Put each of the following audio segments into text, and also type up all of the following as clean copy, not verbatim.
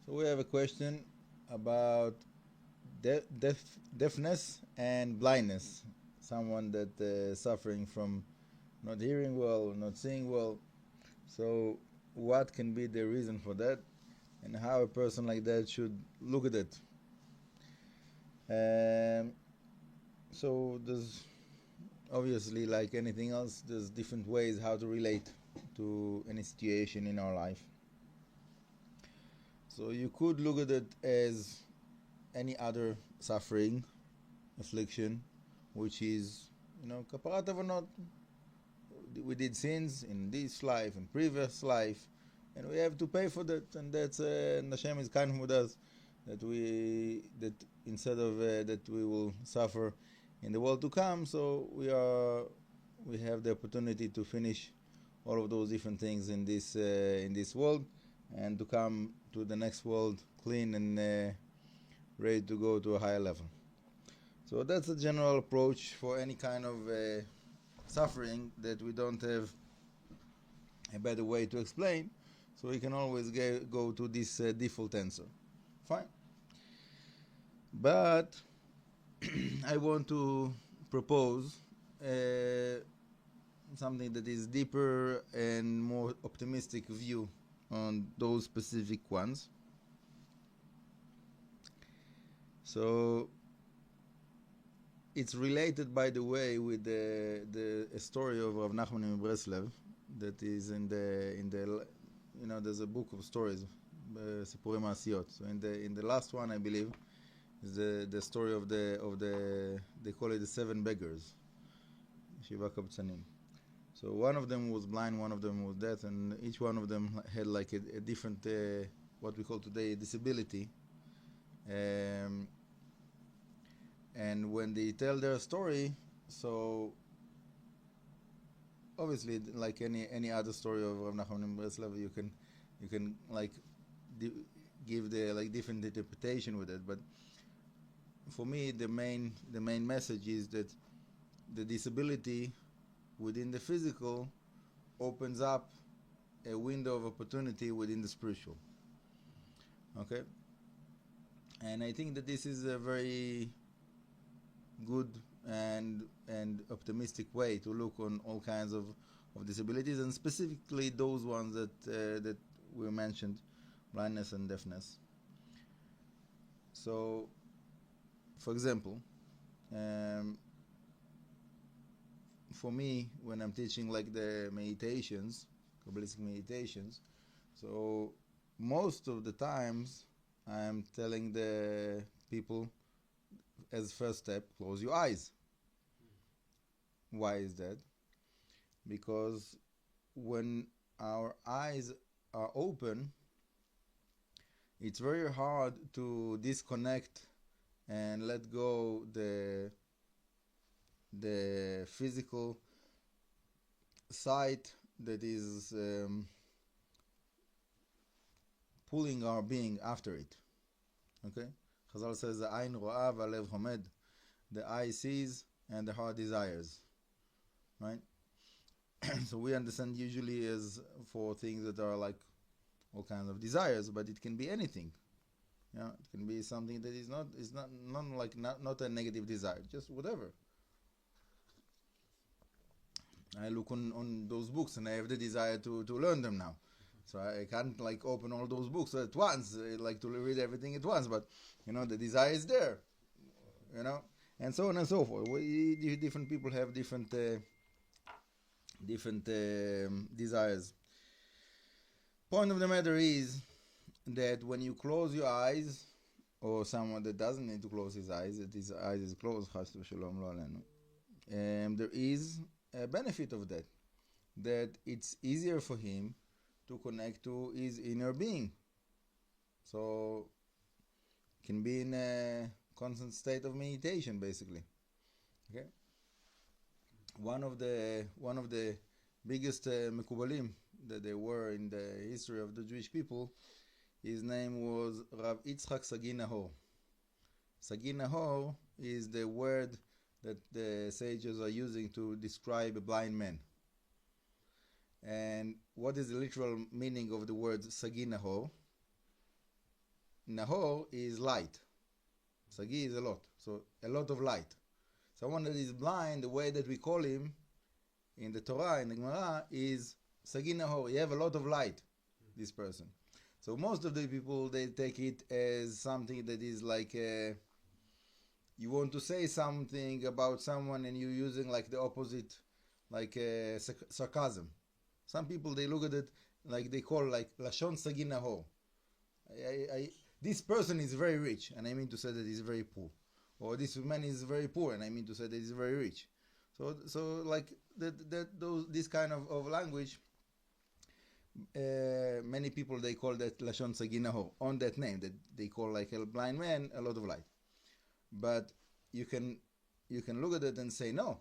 So we have a question about deafness and blindness. Someone that suffering from not hearing well, not seeing well. So what can be the reason for that, and how a person like that should look at it? So there's obviously, like anything else, there's different ways how to relate to any situation in our life. So you could look at it as any other suffering, affliction, which is, kaparat avanot. We did sins in this life and previous life, and we have to pay for that. And that's and Hashem is kind with us that instead of that we will suffer in the world to come. So we have the opportunity to finish all of those different things in this world, and to come to the next world clean and ready to go to a higher level. So that's a general approach for any kind of suffering that we don't have a better way to explain. So we can always go to this default answer. Fine. But I want to propose something that is deeper and more optimistic view on those specific ones. So it's related, by the way, with the story of Rav Nachman in Breslev that is in the there's a book of stories, Sipurim Asiyot. So in the last one, I believe, is the story of the they call it the 7 beggars, Shiva Kabtzanim. So one of them was blind, one of them was deaf, and each one of them had like a different what we call today disability. And when they tell their story, so obviously, like any other story of Rav Nachman in Breslev, you can like give the like different interpretation with it. But for me, the main message is that the disability within the physical opens up a window of opportunity within the spiritual. Okay, and I think that this is a very good and optimistic way to look on all kinds of disabilities, and specifically those ones that we mentioned, blindness and deafness. So, for example, for me, when I'm teaching like the meditations, Kabbalistic meditations, so most of the times I'm telling the people, as first step, close your eyes. Why is that? Because when our eyes are open, it's very hard to disconnect and let go the physical sight that is pulling our being after it. Okay? Chazal says, the ayn ro'ah v'alev chomed. The eye sees and the heart desires. Right? So we understand usually as for things that are like all kinds of desires, but it can be anything. Yeah, it can be something that is not a negative desire, just whatever. I look on those books and I have the desire to learn them now. So I can't like open all those books at once, like to read everything at once, but the desire is there, and so on and so forth. Different people have different desires. Point of the matter is that when you close your eyes, or someone that doesn't need to close his eyes, that his eyes is closed, there is a benefit of that it's easier for him to connect to his inner being. So can be in a constant state of meditation, basically. Okay. One of the biggest Mekubalim that there were in the history of the Jewish people, his name was Rav Yitzchak Sagi Nahor. Sagi Nahor is the word that the sages are using to describe a blind man. And what is the literal meaning of the word Sagi Nahor? Nahor is light. Sagi is a lot. So a lot of light. Someone that is blind, the way that we call him in the Torah, in the Gemara, is Sagi Nahor. You have a lot of light, this person. So most of the people, they take it as something that is like you want to say something about someone and you're using like the opposite, like sarcasm. Some people, they look at it like they call like Lashon Sagi Nahor. This person is very rich, and I mean to say that he's very poor. Or this man is very poor, and I mean to say that he's very rich. So like this kind of language, many people, they call that Lashon Sagi Nahor, on that name, that they call like a blind man a lot of light. But you can look at it and say, no,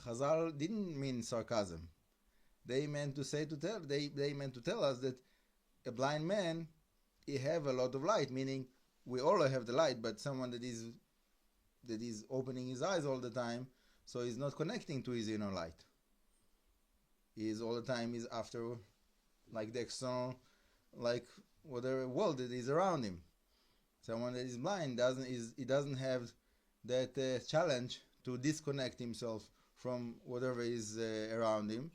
Chazal didn't mean sarcasm. They meant to tell us that a blind man, he have a lot of light, meaning we all have the light, but someone that is opening his eyes all the time, so he's not connecting to his inner light. He is all the time is after like the external, like whatever world that is around him. Someone that is blind doesn't have that challenge to disconnect himself from whatever is around him,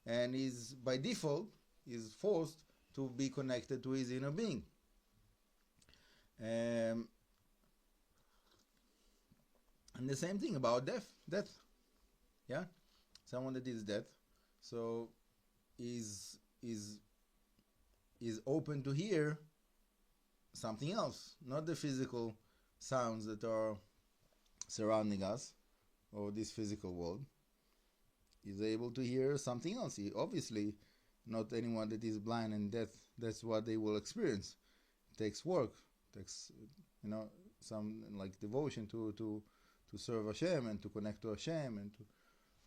and is by default is forced to be connected to his inner being. And the same thing about death. Yeah, someone that is dead, so is open to hear something else, not the physical sounds that are surrounding us or this physical world. Is able to hear something else. He, obviously, not anyone that is blind and deaf, that's what they will experience. It takes work, takes some like devotion to serve Hashem and to connect to Hashem and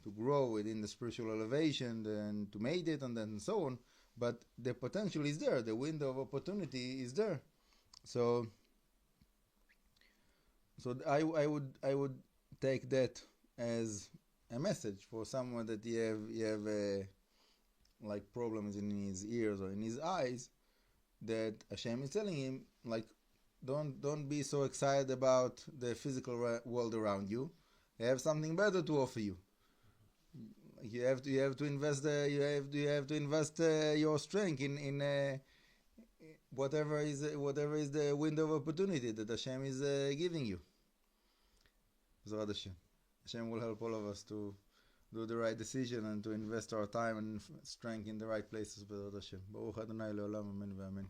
to grow within the spiritual elevation and to meditate and so on. But the potential is there. The window of opportunity is there. So I would take that as a message for someone that you have like problems in his ears or in his eyes, that Hashem is telling him, like, don't be so excited about the physical world around you. I have something better to offer you. You have to invest your strength in whatever is the window of opportunity that Hashem is giving you. Zod Hashem. Hashem will help all of us to do the right decision and to invest our time and strength in the right places. Zod Hashem. Baruch Adonai le'olam, amen ve'amen.